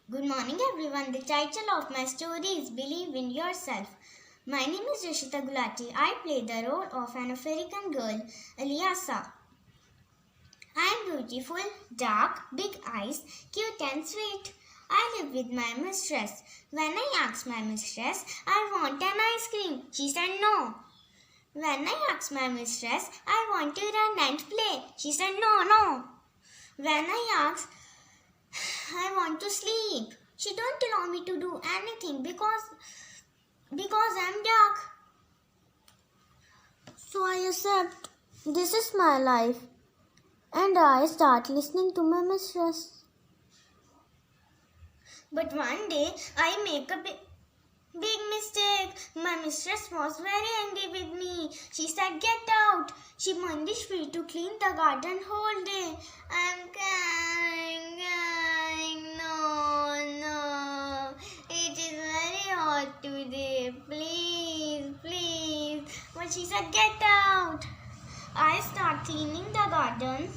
Good morning, everyone. The title of my story is Believe in Yourself. My name is Rishita Gulati. I play the role of an African girl, Eliasa. I am beautiful, dark, big eyes, cute and sweet. I live with my mistress. When I asked my mistress, I want an ice cream, she said no. When I asked my mistress, I want to run and play, she said no. When I asked, I want to sleep, she don't allow me to do anything because I'm dark. So I accept this is my life and I start listening to my mistress. But one day I make a big mistake. My mistress was very angry with me. She said, "Get out." She punished me to clean the garden whole day. I'm crying. No. It is very hot today. Please. But she said, "Get out." I start cleaning the garden.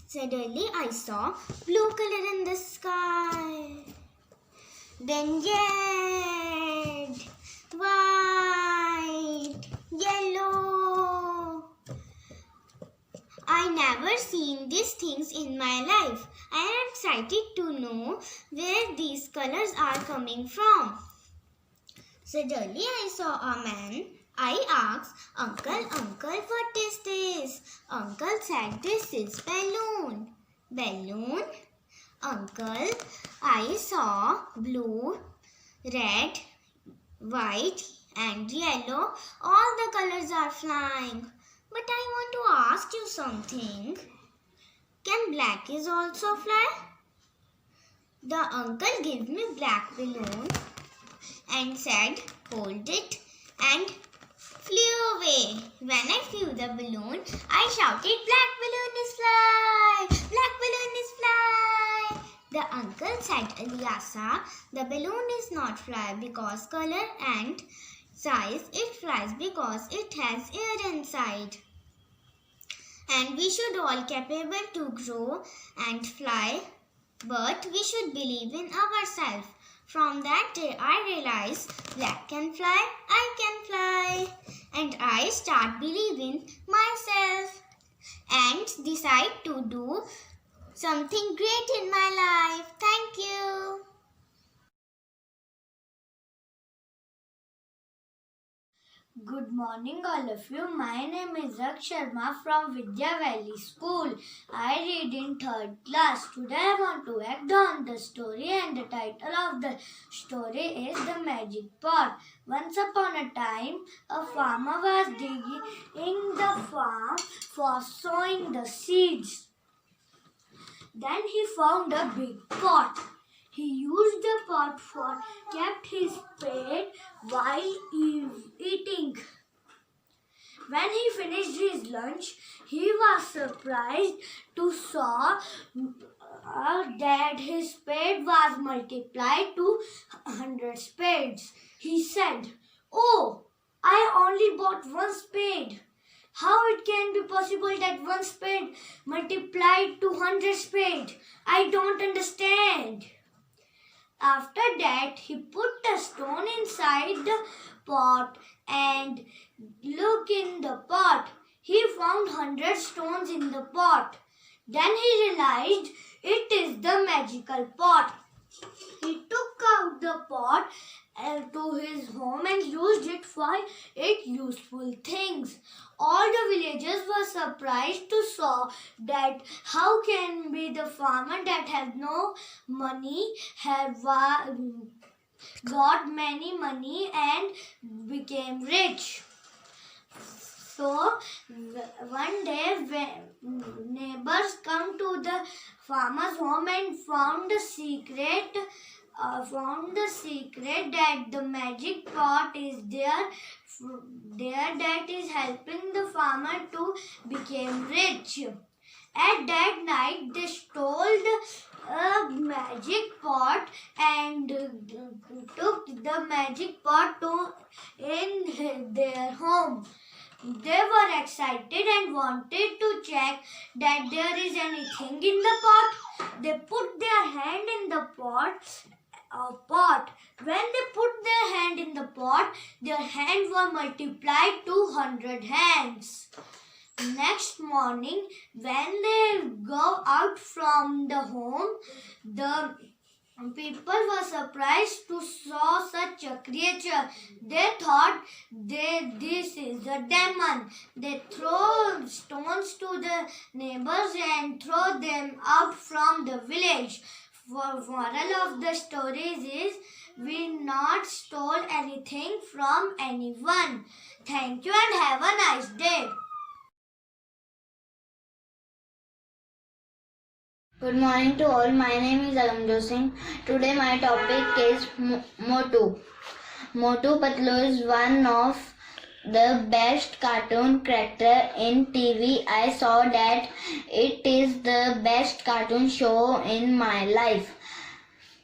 Suddenly I saw blue color in the sky. Then red, white, yellow. I never seen these things in my life. I am excited to know where these colors are coming from. Suddenly I saw a man. I asked, Uncle, what is this? Uncle said, this is balloon. Balloon? Uncle, I saw blue, red, white and yellow. All the colors are flying. But I want to ask you something. Can black is also fly? The uncle gave me black balloon and said, hold it, and flew away. When I flew the balloon, I shouted, black balloon is fly! Black balloon is fly! The uncle said, Eliasa, the balloon is not fly because color and size. It flies because it has air inside. And we should all capable to grow and fly, but we should believe in ourselves. From that day, I realized black can fly, I can fly. And I start believing myself and decide to do something great in my life. Thank you. Good morning, all of you. My name is Rak Sharma from Vidya Valley School. I read in 3rd class. Today I want to act on the story, and the title of the story is The Magic Pot. Once upon a time, a farmer was digging in the farm for sowing the seeds. Then he found a big pot. He used the pot for kept his spade while eating. When he finished his lunch, he was surprised to saw that his spade was multiplied to 100 spades. He said, "Oh, I only bought one spade. How it can be possible that one spade multiplied to 100 spades? I don't understand." After that, he put a stone inside the pot and looked in the pot. He found 100 stones in the pot. Then he realized it is the magical pot. He took out the pot to his home and used it for its useful things. All the villagers were surprised to saw that how can be the farmer that has no money have got many money and became rich. So one day neighbors come to the farmer's home and found the secret that the magic pot is there that is helping the farmer to become rich. At that night, they stole the magic pot and took the magic pot in their home. They were excited and wanted to check that there is anything in the pot. They put their hand in the pot. When they put their hand in the pot, their hands were multiplied to 100 hands. Next morning, when they go out from the home, the people were surprised to saw such a creature. They thought this is a demon. They throw stones to the neighbors and throw them out from the village. For moral of the stories is we not stole anything from anyone. Thank you and have a nice day. Good morning to all. My name is Agamjo Singh. Today my topic is Motu. Motu Patlu is one of the best cartoon character in TV. I saw that it is the best cartoon show in my life.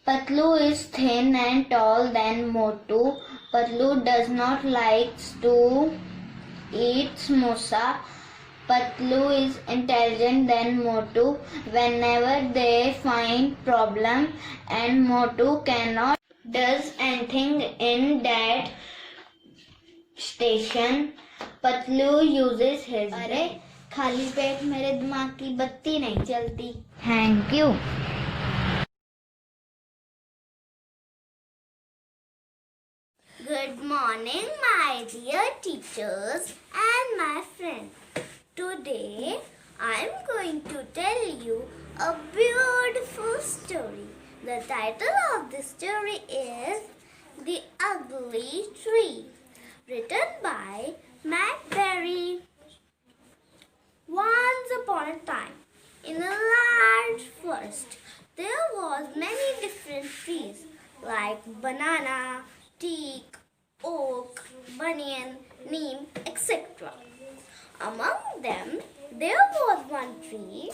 Patlu is thin and tall than Motu. Patlu does not like to eat samosa. Patlu is intelligent than Motu. Whenever they find problem and Motu cannot does anything in that station, Patlu uses his brain. खाली पेट मेरे दिमाग की बत्ती नहीं चलती. Thank you. Good morning, my dear teachers and my friends. Today, I am going to tell you a beautiful story. The title of the story is The Ugly Tree, written by Matt Berry. Once upon a time, in a large forest, there was many different trees like banana, teak, oak, banyan, neem, etc. Among them, there was one tree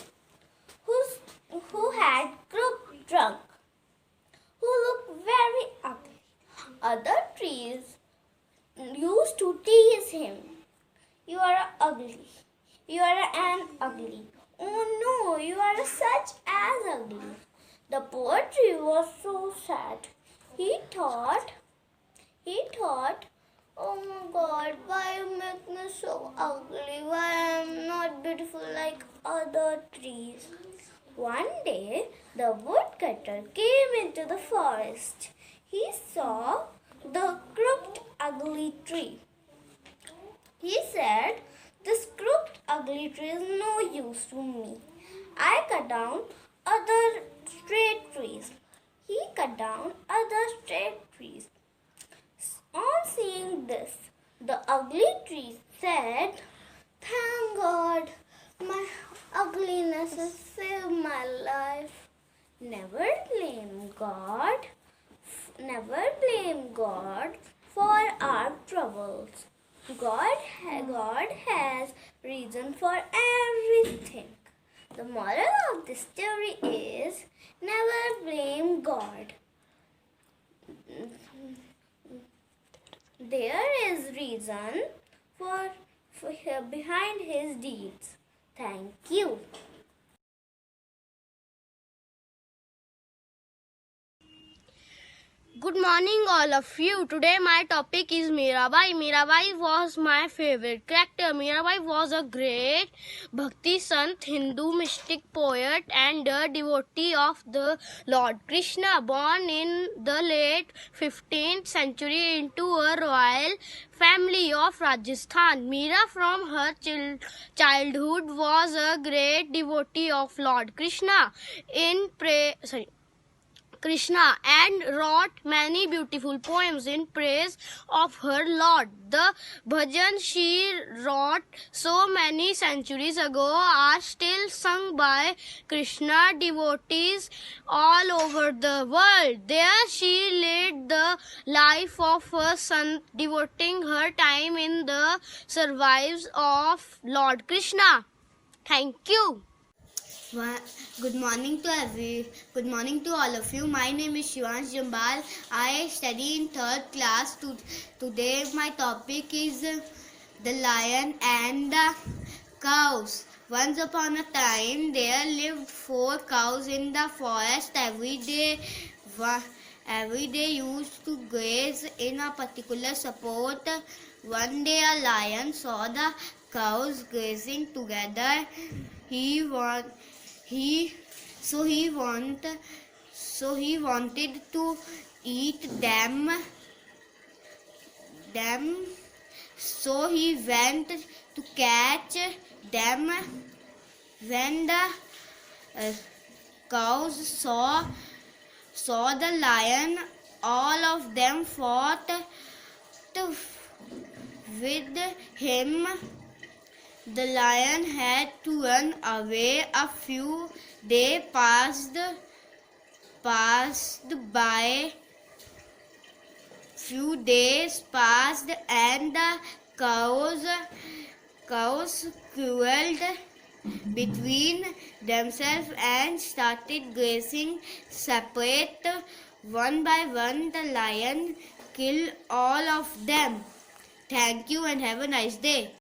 who had crooked trunk, who looked very ugly. Other trees used to tease him. You are ugly. You are an ugly. Oh no, you are such as ugly. The poor tree was so sad. He thought, oh my God, why you make me so ugly? Why I am not beautiful like other trees? One day, the woodcutter came into the forest. He saw the crooked, ugly tree. He said, "This crooked, ugly tree is no use to me. I cut down other straight trees." He cut down other straight trees. On seeing this, the ugly tree said, "Thank God, my ugliness has saved my life." Never blame God. Never blame God for our troubles. God has reason for everything. The moral of the story is never blame God. There is reason for behind his deeds. Thank you. Good morning, all of you. Today my topic is Mirabai. Mirabai was my favorite character. Mirabai was a great Bhakti Sant, Hindu mystic poet and a devotee of the Lord Krishna, born in the late 15th century into a royal family of Rajasthan. Meera from her childhood was a great devotee of Lord Krishna Krishna and wrote many beautiful poems in praise of her Lord. The bhajan she wrote so many centuries ago are still sung by Krishna devotees all over the world. There she led the life of a sant, devoting her time in the service of Lord Krishna. Thank you. Good morning to all of you. My name is Shivansh Jambal. I study in 3rd class. Today my topic is The Lion and the Cows. Once upon a time, there lived 4 cows in the forest. Every day used to graze in a particular spot. One day, a lion saw the cows grazing together. He want he so he wanted to eat them. So he went to catch them. When the cows saw the lion, all of them fought with him. The lion had to run away. A few days passed by. Few days passed and the cows quarreled between themselves and started grazing separate. One by one, the lion killed all of them. Thank you and have a nice day.